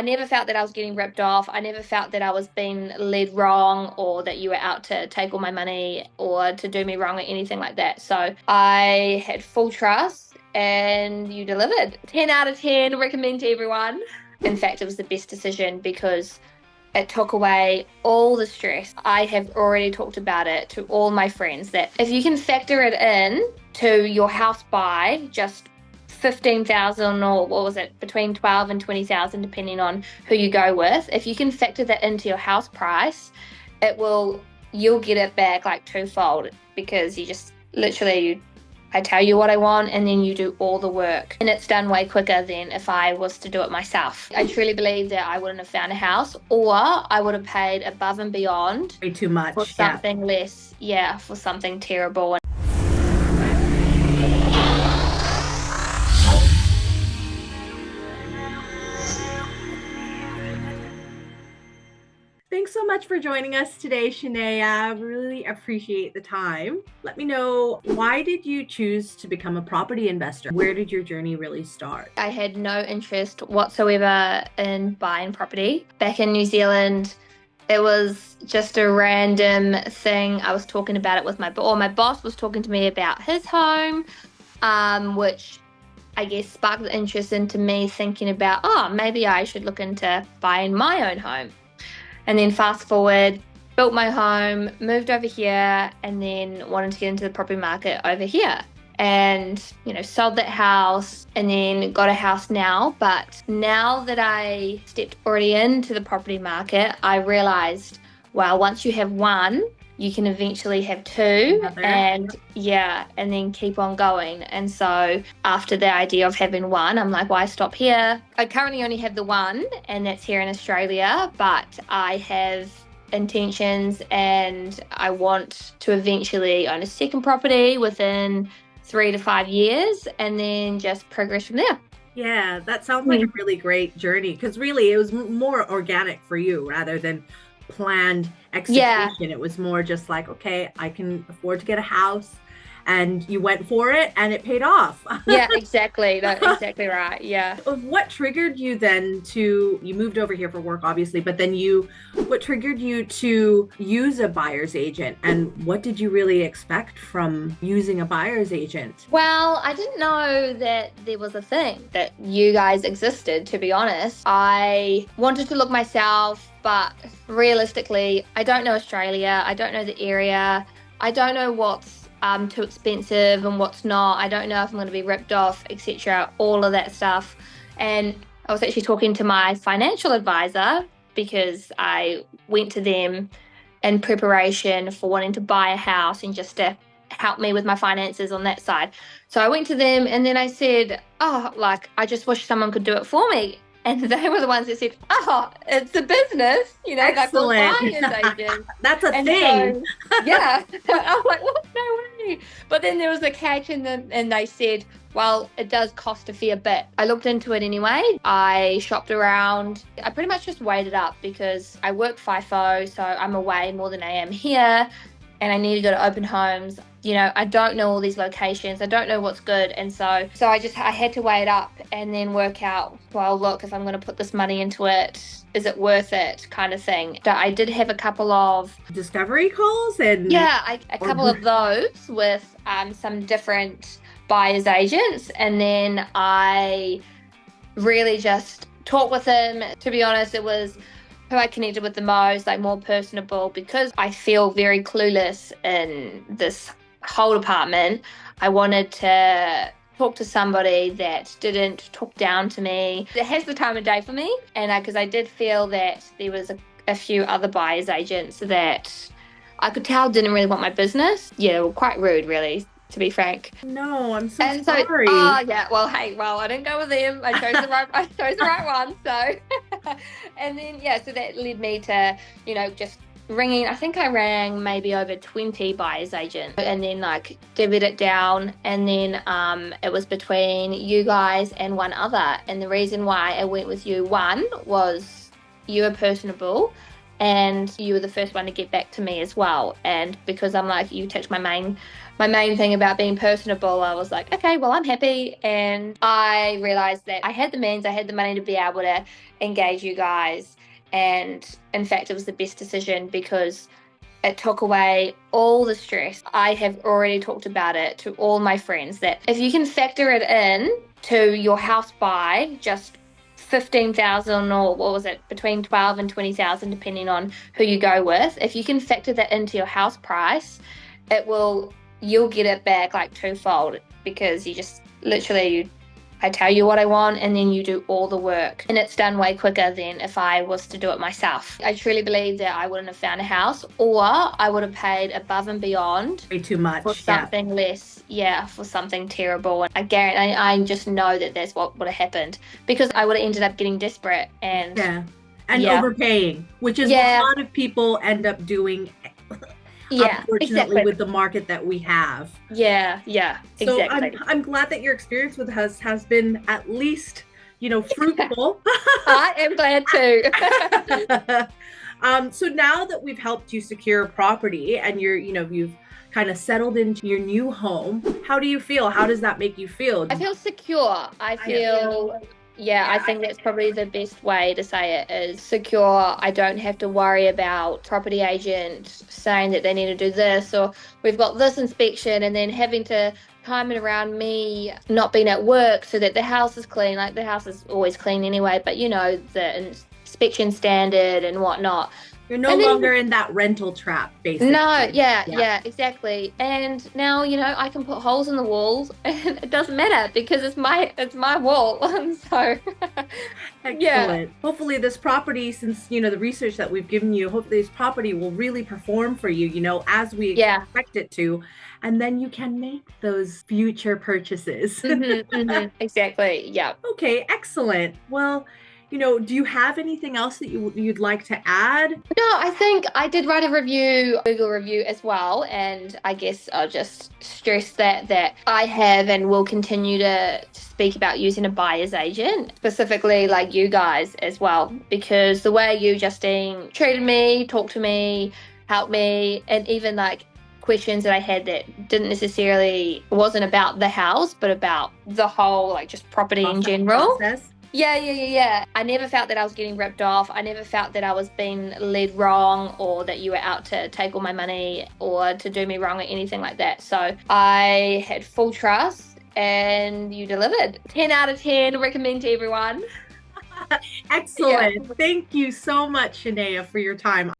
I never felt that I was getting ripped off. I never felt that I was being led wrong or that you were out to take all my money or to do me wrong or anything like that. So I had full trust and you delivered. 10 out of 10, recommend to everyone. In fact, it was the best decision because it took away all the stress. I have already talked about it to all my friends that if you can factor it in to your house buy, just 15,000 or what was it, between 12 and 20,000 depending on who you go with, if you can factor that into your house price, you'll get it back like twofold because you just literally I tell you what I want and then you do all the work. And it's done way quicker than if I was to do it myself. I truly believe that I wouldn't have found a house or I would have paid above and beyond. Way too much. For something less. Yeah, for something terrible. Thanks so much for joining us today, Shenea. Really appreciate the time. Let me know, why did you choose to become a property investor? Where did your journey really start? I had no interest whatsoever in buying property. Back in New Zealand, it was just a random thing. I was talking about it with my boss was talking to me about his home, which I guess sparked the interest into me thinking about, maybe I should look into buying my own home. And then fast forward, built my home, moved over here, and then wanted to get into the property market over here. And, sold that house and then got a house now. But now that I stepped already into the property market, I realized, once you have one, you can eventually have two. And then keep on going. And so after the idea of having one, I'm like, why stop here? I currently only have the one, and that's here in Australia, but I have intentions and I want to eventually own a second property within 3 to 5 years and then just progress from there. Yeah, that sounds like a really great journey because really it was more organic for you rather than planned execution. Yeah. It was more just like, okay, I can afford to get a house, and you went for it and it paid off. Yeah, exactly. That's exactly right. Yeah. What triggered you then you moved over here for work, obviously, but then what triggered you to use a buyer's agent, and what did you really expect from using a buyer's agent? Well, I didn't know that there was a thing that you guys existed, to be honest. I wanted to look myself, but realistically, I don't know Australia. I don't know the area. I don't know what's too expensive and what's not. I don't know if I'm going to be ripped off, etc. All of that stuff. And I was actually talking to my financial advisor because I went to them in preparation for wanting to buy a house and just to help me with my finances on that side. So I went to them and then I said, I just wish someone could do it for me. And they were the ones that said, it's a business, Excellent. Like buyer's agent. That's a thing. So, yeah. I'm like, what? No way. But then there was a catch and they said, well, it does cost a fair bit. I looked into it anyway. I shopped around. I pretty much just weighed it up because I work FIFO, so I'm away more than I am here. And I need to go to open homes. I don't know all these locations. I don't know what's good. And so I had to weigh it up and then work out, well, look, if I'm going to put this money into it, is it worth it kind of thing. So I did have a couple of discovery calls and a couple of those with some different buyer's agents. And then I really just talked with them. To be honest, it was who I connected with the most, like more personable, because I feel very clueless in this whole department. I wanted to talk to somebody that didn't talk down to me, that has the time of day for me. And because I did feel that there was a few other buyer's agents that I could tell didn't really want my business. Yeah, well, quite rude, really, to be frank. No, I'm so sorry. I didn't go with them. I chose the right one. So, and then so that led me to, just ringing. I think I rang maybe over 20 buyers agents, and then divvied it down. And then it was between you guys and one other. And the reason why I went with you, one was you were personable. and you were the first one to get back to me as well. And because I'm like, you ticked my main thing about being personable, I was like, okay, well, I'm happy. And I realized that I had the means, I had the money to be able to engage you guys. And in fact, it was the best decision because it took away all the stress. I have already talked about it to all my friends that if you can factor it in to your house buy, just 15,000, or what was it, between 12 and 20,000, depending on who you go with. If you can factor that into your house price, you'll get it back like twofold, because you just literally, I tell you what I want and then you do all the work, and it's done way quicker than if I was to do it myself. I truly believe that I wouldn't have found a house, or I would have paid above and beyond way too much for something less, for something terrible. I guarantee, I just know that that's what would have happened, because I would have ended up getting desperate and overpaying, which is what a lot of people end up doing. Unfortunately, exactly. With the market that we have. Exactly. So I'm glad that your experience with us has been at least, fruitful. I am glad too. So now that we've helped you secure a property and you've kind of settled into your new home, how do you feel? How does that make you feel? I feel secure. I think that's probably the best way to say it, is secure. I don't have to worry about property agent saying that they need to do this, or we've got this inspection, and then having to time it around me not being at work so that the house is clean. Like, the house is always clean anyway, but the inspection standard and whatnot. You're no longer in that rental trap, basically. No, exactly. And now, I can put holes in the walls and it doesn't matter because it's my wall. So, excellent. Hopefully this property, since, the research that we've given you, hopefully this property will really perform for you, as we expect it to. And then you can make those future purchases. Exactly. Yeah. Okay, excellent. Well, do you have anything else that you'd like to add? No, I think I did write a Google review as well. And I guess I'll just stress that I have and will continue to speak about using a buyer's agent, specifically like you guys as well, because the way you, Justine, treated me, talked to me, helped me, and even like questions that I had that wasn't about the house, but about the whole, like, just property in general. Process. Yeah. I never felt that I was getting ripped off. I never felt that I was being led wrong, or that you were out to take all my money or to do me wrong or anything like that. So I had full trust and you delivered. 10 out of 10, recommend to everyone. Excellent. Thank you so much, Shenea, for your time.